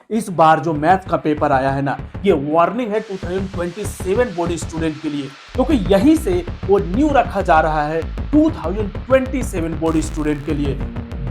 इस बार जो मैथ का पेपर आया है ना, ये वार्निंग है 2027 बोर्ड स्टूडेंट के लिए, क्योंकि यहीं से वो न्यू रखा जा रहा है 2027 बोर्ड स्टूडेंट के लिए।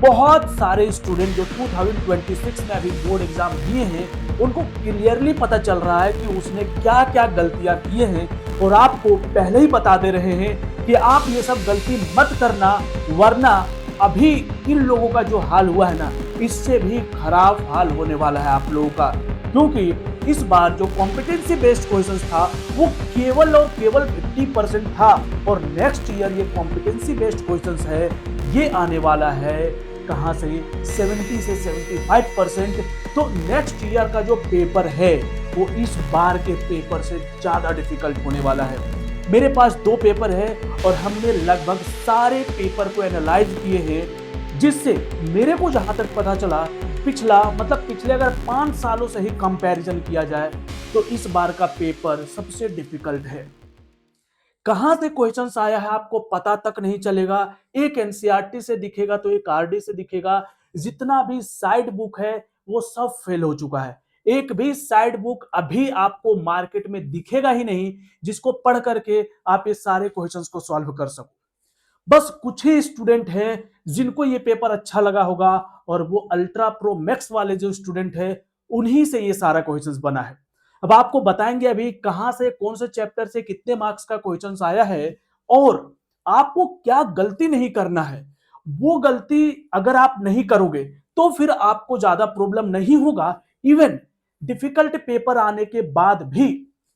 बहुत सारे स्टूडेंट जो 2026 में अभी बोर्ड एग्जाम दिए हैं, उनको क्लियरली पता चल रहा है कि उसने क्या क्या गलतियां किए हैं, और आपको पहले ही बता दे रहे हैं कि आप ये सब गलती मत करना, वरना अभी इन लोगों का जो हाल हुआ है ना, इससे भी खराब हाल होने वाला है आप लोगों का। क्योंकि इस बार जो कॉम्पिटेंसी बेस्ड क्वेश्चंस था वो केवल और केवल 50% था, और नेक्स्ट ईयर ये कॉम्पिटेंसी बेस्ड क्वेश्चंस है, ये आने वाला है कहां से, 70 से 75%। तो नेक्स्ट ईयर का जो पेपर है वो इस बार के पेपर से ज्यादा डिफिकल्ट होने वाला है। मेरे पास 2 पेपर है और हमने लगभग सारे पेपर को एनालाइज किए हैं, जिससे मेरे को जहां तक पता चला, पिछले अगर 5 सालों से ही कंपैरिजन किया जाए तो इस बार का पेपर सबसे डिफिकल्ट है। कहां से क्वेश्चंस आया है आपको पता तक नहीं चलेगा। एक एनसीईआरटी से दिखेगा तो एक आरडी से दिखेगा। जितना भी साइड बुक है वो सब फेल हो चुका है। एक भी साइड बुक अभी आपको मार्केट में दिखेगा ही नहीं जिसको पढ़ करके आप ये सारे क्वेश्चंस को सॉल्व कर सको। बस कुछ ही स्टूडेंट हैं जिनको ये पेपर अच्छा लगा होगा, और वो अल्ट्रा प्रो मैक्स वाले जो स्टूडेंट हैं उन्हीं से ये सारा क्वेश्चंस बना है। अब आपको बताएंगे अभी कहां से, कौन से चैप्टर से कितने मार्क्स का क्वेश्चंस आया है, और आपको क्या गलती नहीं करना है। वो गलती अगर आप नहीं करोगे तो फिर आपको ज्यादा प्रॉब्लम नहीं होगा। इवन डिफिकल्ट पेपर आने के बाद भी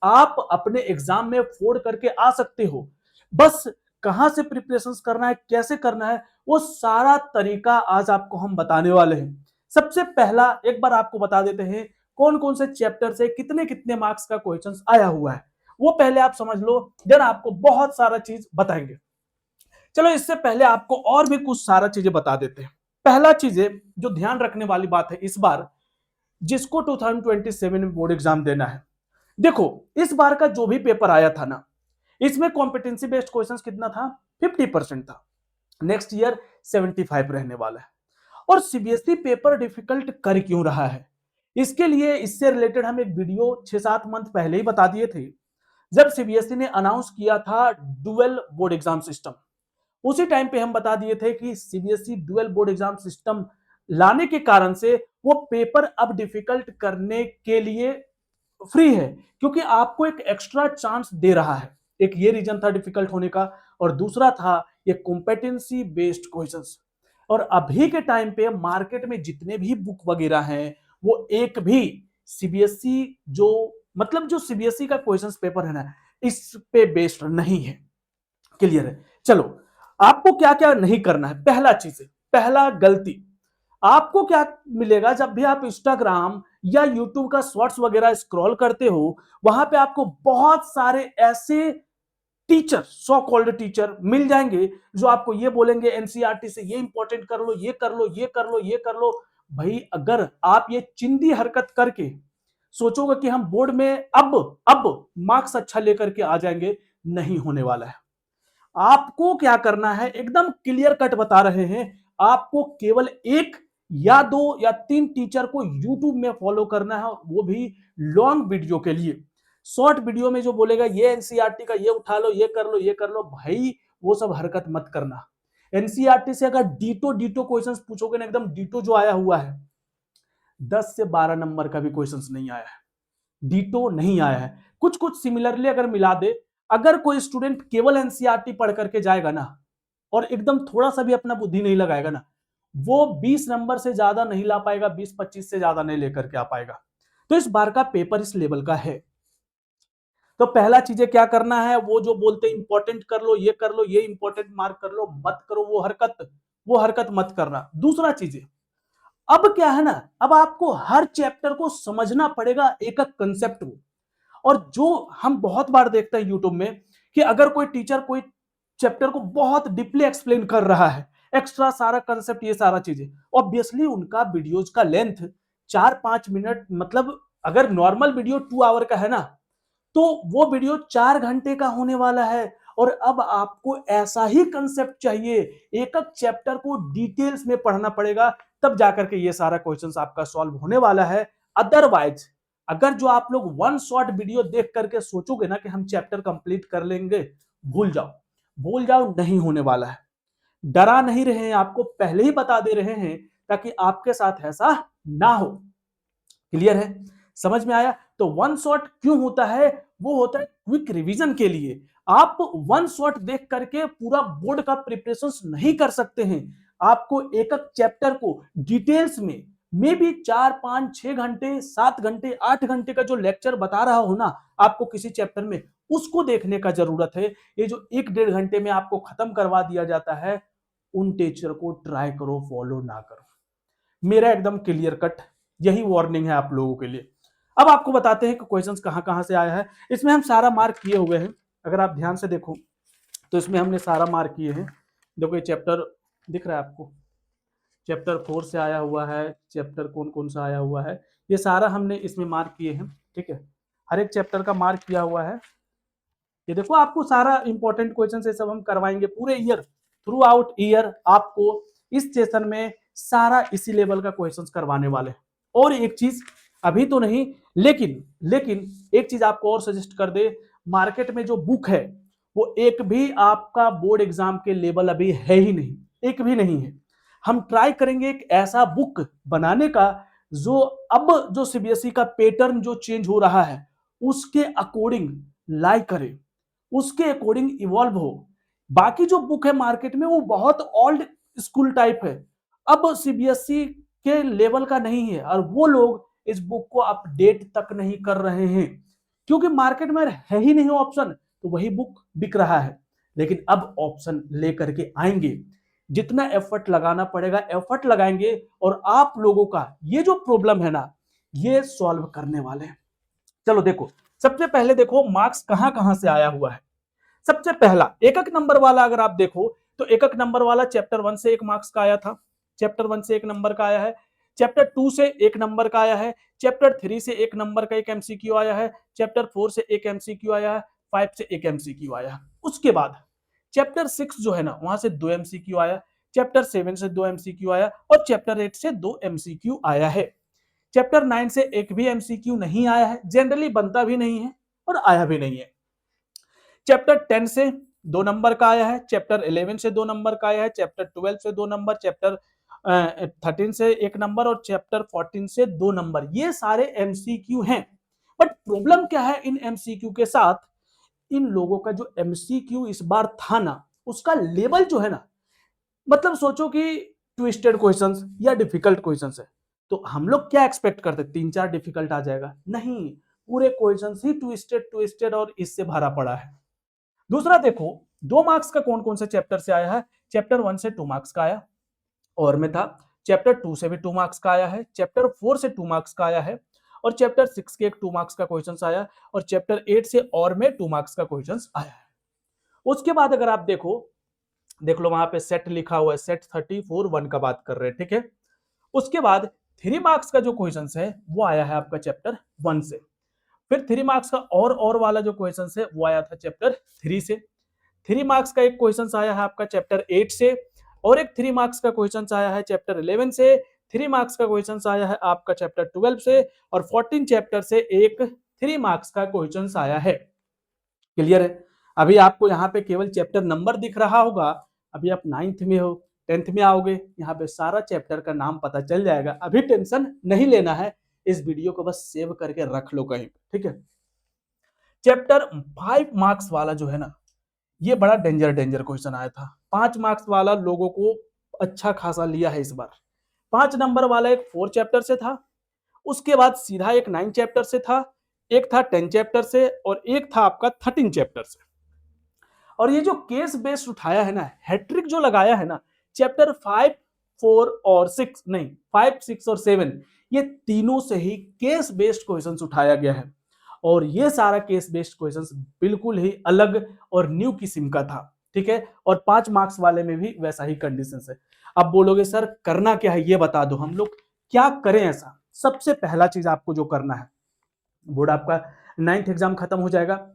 आप अपने एग्जाम में फोड़ करके आ सकते हो। बस कहां से प्रिपरेशन करना है, कैसे करना है, वो सारा तरीका आज आपको हम बताने वाले हैं। सबसे पहला एक बार आपको बता देते हैं कौन कौन से चैप्टर से कितने कितने मार्क्स का क्वेश्चन आया हुआ है, वो पहले आप समझ लो, देन आपको बहुत सारा चीज बताएंगे। चलो इससे पहले आपको और भी कुछ सारा चीजें बता देते हैं। पहला चीजें जो ध्यान रखने वाली बात है इस बार, जिसको 2027 में बोर्ड एग्जाम देना है, देखो इस बार का जो भी पेपर आया था ना, इसमें कॉम्पिटेंसी बेस्ड क्वेश्चंस कितना था, 50% था। नेक्स्ट ईयर 75 रहने वाला है। और सीबीएसई पेपर डिफिकल्ट कर क्यों रहा है, इसके लिए इससे रिलेटेड हम एक वीडियो 6-7 मंथ पहले ही बता दिए थे, जब सीबीएसई ने अनाउंस किया था डुअल बोर्ड एग्जाम सिस्टम। उसी टाइम पे हम बता दिए थे कि CBSE dual board exam system लाने के कारण से वो पेपर अब डिफिकल्ट करने के लिए फ्री है, क्योंकि आपको एक एक्स्ट्रा चांस दे रहा है। एक ये रीजन था डिफिकल्ट होने का, और दूसरा था ये कॉम्पिटेंसी बेस्ड क्वेश्चंस। और अभी के टाइम पे मार्केट में जितने भी बुक वगैरह हैं, वो एक भी सीबीएसई जो जो सीबीएसई का क्वेश्चंस पेपर है ना, इस पे बेस्ड नहीं है। क्लियर है। चलो आपको क्या क्या नहीं करना है। पहला चीज है, पहला गलती, आपको क्या मिलेगा जब भी आप इंस्टाग्राम या यूट्यूब का शॉर्ट्स वगैरह स्क्रॉल करते हो, वहां पे आपको बहुत सारे ऐसे टीचर, सो कॉल्ड टीचर मिल जाएंगे जो आपको ये बोलेंगे एनसीईआरटी से ये इंपॉर्टेंट कर लो, ये कर लो, ये कर लो, ये कर लो। भाई अगर आप ये चिंदी हरकत करके सोचोगे कि हम बोर्ड में अब मार्क्स अच्छा लेकर के आ जाएंगे, नहीं होने वाला है। आपको क्या करना है, एकदम क्लियर कट बता रहे हैं, आपको केवल 1 या 2 या 3 टीचर को यूट्यूब में फॉलो करना है, वो भी लॉन्ग वीडियो के लिए। शॉर्ट वीडियो में जो बोलेगा ये एनसीईआरटी का ये उठा लो, ये कर लो, ये कर लो, भाई वो सब हरकत मत करना। एनसीईआरटी से अगर डीटो डीटो क्वेश्चंस पूछोगे ना, एकदम डीटो जो आया हुआ है, 10 से 12 नंबर का भी क्वेश्चंस नहीं आया है, डीटो नहीं आया है। कुछ कुछ सिमिलरली अगर मिला दे, अगर कोई स्टूडेंट केवल एनसीईआरटी पढ़ करके जाएगा ना, और एकदम थोड़ा सा भी अपना बुद्धि नहीं लगाएगा ना, वो 20 नंबर से ज्यादा नहीं ला पाएगा, 20-25 से ज्यादा नहीं लेकर के आ पाएगा। तो इस बार का पेपर इस लेवल का है। तो पहला चीजें क्या करना है, वो जो बोलते हैं इंपॉर्टेंट कर लो, ये कर लो, ये इंपॉर्टेंट मार्क कर लो, मत करो वो हरकत मत करना। दूसरा चीजें, अब क्या है ना, अब आपको हर चैप्टर को समझना पड़ेगा, एक एक कंसेप्ट को। और जो हम बहुत बार देखते हैं यूट्यूब में, कि अगर कोई टीचर कोई चैप्टर को बहुत डीपली एक्सप्लेन कर रहा है, एक्स्ट्रा सारा कंसेप्ट, ये सारा चीजें, ऑब्वियसली उनका वीडियोज का लेंथ 4-5 मिनट, अगर नॉर्मल वीडियो 2 आवर का है ना, तो वो वीडियो 4 घंटे का होने वाला है। और अब आपको ऐसा ही कंसेप्ट चाहिए, एक एक चैप्टर को डिटेल्स में पढ़ना पड़ेगा, तब जाकर के ये सारा क्वेश्चंस आपका सॉल्व होने वाला है। अदरवाइज अगर जो आप लोग वन शॉट वीडियो देख करके सोचोगे ना कि हम चैप्टर कंप्लीट कर लेंगे, भूल जाओ, भूल जाओ, नहीं होने वाला है। डरा नहीं रहे हैं, आपको पहले ही बता दे रहे हैं ताकि आपके साथ ऐसा ना हो। क्लियर है? समझ में आया? तो वन शॉट क्यों होता है? वो होता है क्विक रिवीजन के लिए। आप वन शॉट देख करके पूरा बोर्ड का प्रिपरेशन नहीं कर सकते हैं। आपको एक एक चैप्टर को डिटेल्स में मे बी 4 5 6 घंटे 7 घंटे 8 घंटे का जो लेक्चर बता रहा हो ना आपको किसी चैप्टर में, उसको देखने का जरूरत है। ये जो 1 1.5 घंटे में आपको खत्म करवा दिया जाता है, उन टीचर को ट्राई करो फॉलो ना करो। मेरा एकदम क्लियर कट यही वार्निंग है आप लोगों के लिए। अब आपको बताते हैं कि क्वेश्चंस कहां कहां से आया है। इसमें हम सारा मार्क किए हुए हैं, अगर आप ध्यान से देखो तो इसमें हमने सारा मार्क किए हैं। देखो ये चैप्टर दिख रहा है आपको, चैप्टर 4 से आया हुआ है, चैप्टर कौन कौन सा आया हुआ है, ये सारा हमने इसमें मार्क किए हैं। ठीक है, हर एक चैप्टर का मार्क किया हुआ है। ये देखो आपको सारा इंपॉर्टेंट क्वेश्चन से सब हम करवाएंगे पूरे ईयर, थ्रू आउट ईयर आपको इस सेशन में सारा इसी लेवल का क्वेश्चंस करवाने वाले हैं। और एक चीज अभी तो नहीं, लेकिन लेकिन एक चीज आपको और सजेस्ट कर दे, मार्केट में जो बुक है वो एक भी आपका बोर्ड एग्जाम के लेवल अभी है ही नहीं, एक भी नहीं है। हम ट्राई करेंगे एक ऐसा बुक बनाने का जो अब जो सीबीएसई का पैटर्न जो चेंज हो रहा है उसके अकॉर्डिंग लाई करे, उसके अकॉर्डिंग इवॉल्व हो। बाकी जो बुक है मार्केट में वो बहुत ओल्ड स्कूल टाइप है, अब सीबीएसई के लेवल का नहीं है, और वो लोग इस बुक को अपडेट तक नहीं कर रहे हैं क्योंकि मार्केट में है ही नहीं ऑप्शन, तो वही बुक बिक रहा है। लेकिन अब ऑप्शन लेकर के आएंगे, जितना एफर्ट लगाना पड़ेगा एफर्ट लगाएंगे, और आप लोगों का ये जो प्रॉब्लम है ना ये सॉल्व करने वाले हैं। चलो देखो, सबसे पहले देखो मार्क्स कहां कहां से आया हुआ है। सबसे पहला एक एक नंबर वाला अगर आप देखो तो एक एक नंबर वाला चैप्टर 1 से 1 मार्क्स का आया था, चैप्टर 1 से 1 नंबर का आया है, चैप्टर 2 से 1 नंबर का आया है, चैप्टर 3 से 1 नंबर का एक एमसीक्यू आया है, चैप्टर 4 से एक एमसीक्यू आया है, 5 से एक एमसीक्यू आया है। उसके बाद चैप्टर 6 जो है ना वहां से 2 एमसीक्यू आया, चैप्टर 7 से 2 एमसीक्यू आया, और चैप्टर 8 से 2 एमसीक्यू आया है। चैप्टर 9 से एक भी एमसीक्यू नहीं आया है, जनरली बनता भी नहीं है और आया भी नहीं है। चैप्टर 10 से 2 नंबर का आया है, चैप्टर 11 से 2 नंबर का आया है, चैप्टर 12 से 2 नंबर, चैप्टर 13 से 1 नंबर, और चैप्टर 14 से 2 नंबर। ये सारे एमसीक्यू हैं। बट प्रॉब्लम क्या है इन एमसीक्यू के साथ, इन लोगों का जो एमसीक्यू इस बार था ना उसका लेवल जो है ना, मतलब सोचो कि ट्विस्टेड क्वेश्चंस या डिफिकल्ट क्वेश्चंस है, तो हम लोग क्या एक्सपेक्ट करते 3 4 डिफिकल्ट आ जाएगा, नहीं, पूरे क्वेश्चंस ही ट्विस्टेड ट्विस्टेड और इससे भरा पड़ा है। दूसरा देखो 2 मार्क्स का कौन कौन से चैप्टर से आया है, चैप्टर 1 से 2 मार्क्स का आया और में था, चैप्टर 2 से भी 2 मार्क्स का आया है, चैप्टर 4 से 2 मार्क्स का आया है, और चैप्टर 6 के एक 2 मार्क्स का क्वेश्चन आया, और चैप्टर 8 से और में 2 मार्क्स का क्वेश्चन आया है। उसके बाद अगर आप देखो, देख लो वहां पे सेट लिखा हुआ है, सेट 34 1 का बात कर रहे हैं, ठीक है। उसके बाद 3 मार्क्स का जो क्वेश्चन है वो आया है आपका चैप्टर 1 से, फिर 3 मार्क्स का और वाला जो क्वेश्चन है वो आया था चैप्टर 3 से, 3 मार्क्स का एक क्वेश्चन आया है आपका चैप्टर 8 से, और एक 3 मार्क्स का क्वेश्चन आया है चैप्टर 11 से, 3 मार्क्स का क्वेश्चन आया है आपका चैप्टर 12 से, और 14 चैप्टर से एक 3 मार्क्स का क्वेश्चन आया है। क्लियर है? अभी आपको यहाँ पे केवल चैप्टर नंबर दिख रहा होगा, अभी आप 9th में हो 10th में आओगे, यहाँ पे सारा चैप्टर का नाम पता चल जाएगा। अभी टेंशन नहीं लेना है, इस वीडियो को बस सेव करके रख लो कहीं, ठीक है। चैप्टर 5 मार्क्स वाला जो है ना ये बड़ा डेंजर क्वेश्चन आया था। 5 मार्क्स वाला लोगों को अच्छा खासा लिया है इस बार। 5 नंबर वाला एक 4 चैप्टर से था, उसके बाद सीधा एक 9 चैप्टर से था, एक था 10 चैप्टर से, और एक था आपका 13 चैप्टर से। और ये जो केस बेस्ड उठाया है ना, हैट्रिक जो लगाया है ना, चैप्टर 5 4 और 6 नहीं 5 6 और 7, ये तीनों से ही केस बेस्ड क्वेश्चंस उठाया गया है, और ये सारा केस बेस्ड क्वेश्चंस बिल्कुल ही अलग और न्यू किस्म का था, ठीक है। और 5 मार्क्स वाले में भी वैसा ही कंडीशन है। अब बोलोगे सर करना क्या है ये बता दो, हम लोग क्या करें ऐसा। सबसे पहला चीज आपको जो करना है, बोर्ड आपका 9th एग्जाम खत्म हो जाएगा,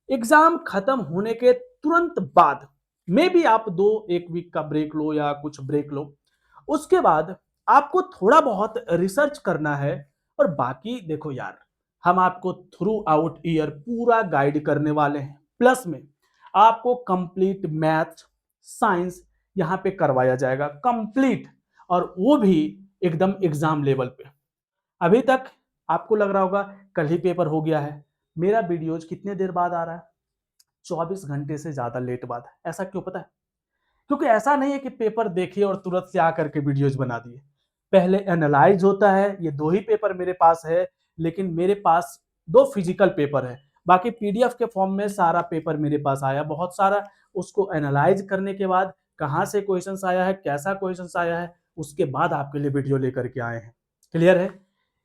एग्जाम खत्म होने के तुरंत बाद मे बी आप 1 वीक का ब्रेक लो या कुछ ब्रेक लो, उसके बाद आपको थोड़ा बहुत रिसर्च करना है और बाकी देखो यार, हम आपको थ्रू आउट ईयर पूरा गाइड करने वाले हैं। प्लस में आपको कंप्लीट मैथ साइंस यहां पे करवाया जाएगा कंप्लीट, और वो भी एकदम एग्जाम लेवल पे। अभी तक आपको लग रहा होगा कल ही पेपर हो गया है, मेरा वीडियोज कितने देर बाद आ रहा है? 24 घंटे से ज्यादा लेट बाद। ऐसा क्यों पता है? क्योंकि ऐसा नहीं है कि पेपर देखे और तुरंत से आकर के वीडियोज बना दिए। पहले एनालाइज होता है। ये दो ही पेपर मेरे पास है, लेकिन मेरे पास दो फिजिकल पेपर है, बाकी पीडीएफ के फॉर्म में सारा पेपर मेरे पास आया बहुत सारा। उसको एनालाइज करने के बाद कहाँ से क्वेश्चंस आया है, कैसा क्वेश्चंस आया है, उसके बाद आपके लिए वीडियो लेकर के आए हैं। क्लियर है?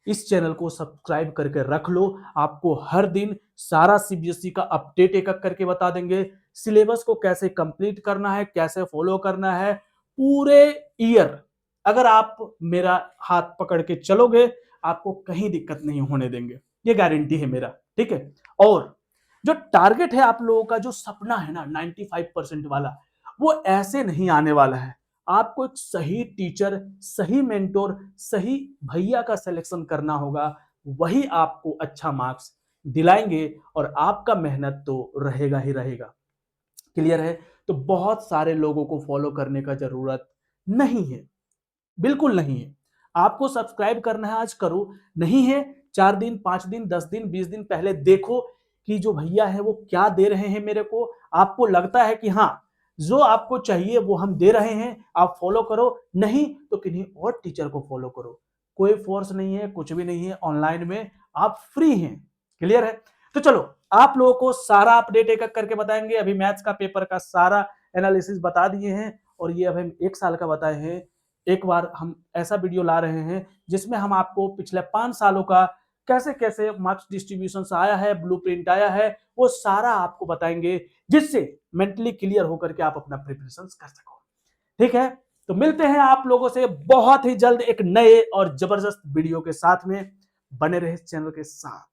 इस चैनल को सब्सक्राइब करके रख लो। आपको हर दिन सारा सीबीएसई का अपडेट एक एक करके बता देंगे। सिलेबस को कैसे कंप्लीट करना है, कैसे फॉलो करना है, पूरे ईयर अगर आप मेरा हाथ पकड़ के चलोगे, आपको कहीं दिक्कत नहीं होने देंगे, ये गारंटी है मेरा। ठीक है? और जो टारगेट है आप लोगों का, जो सपना है ना 95% वाला, वो ऐसे नहीं आने वाला है। आपको एक सही टीचर, सही मेंटोर, सही भैया का सिलेक्शन करना होगा, वही आपको अच्छा मार्क्स दिलाएंगे, और आपका मेहनत तो रहेगा ही रहेगा। क्लियर है? तो बहुत सारे लोगों को फॉलो करने का जरूरत नहीं है, बिल्कुल नहीं है। आपको सब्सक्राइब करना है, आज करो। नहीं है, 4 दिन 5 दिन 10 दिन 20 दिन पहले देखो कि जो भैया है वो क्या दे रहे हैं मेरे को। आपको लगता है कि हाँ, जो आपको चाहिए वो हम दे रहे हैं, आप फॉलो करो। नहीं तो किन्हीं और टीचर को फॉलो करो। कोई फोर्स नहीं है, कुछ भी नहीं है, ऑनलाइन में आप फ्री हैं। क्लियर है? तो चलो, आप लोगों को सारा अपडेट एक एक करके बताएंगे। अभी मैथ्स का पेपर का सारा एनालिसिस बता दिए हैं, और ये अब हम 1 साल का बताए हैं। एक बार हम ऐसा वीडियो ला रहे हैं जिसमें हम आपको पिछले 5 सालों का कैसे कैसे मार्क्स डिस्ट्रीब्यूशन आया है, ब्लूप्रिंट आया है, वो सारा आपको बताएंगे, जिससे मेंटली क्लियर होकर के आप अपना प्रिपरेशन कर सको। ठीक है? तो मिलते हैं आप लोगों से बहुत ही जल्द एक नए और जबरदस्त वीडियो के साथ में। बने रहे इस चैनल के साथ।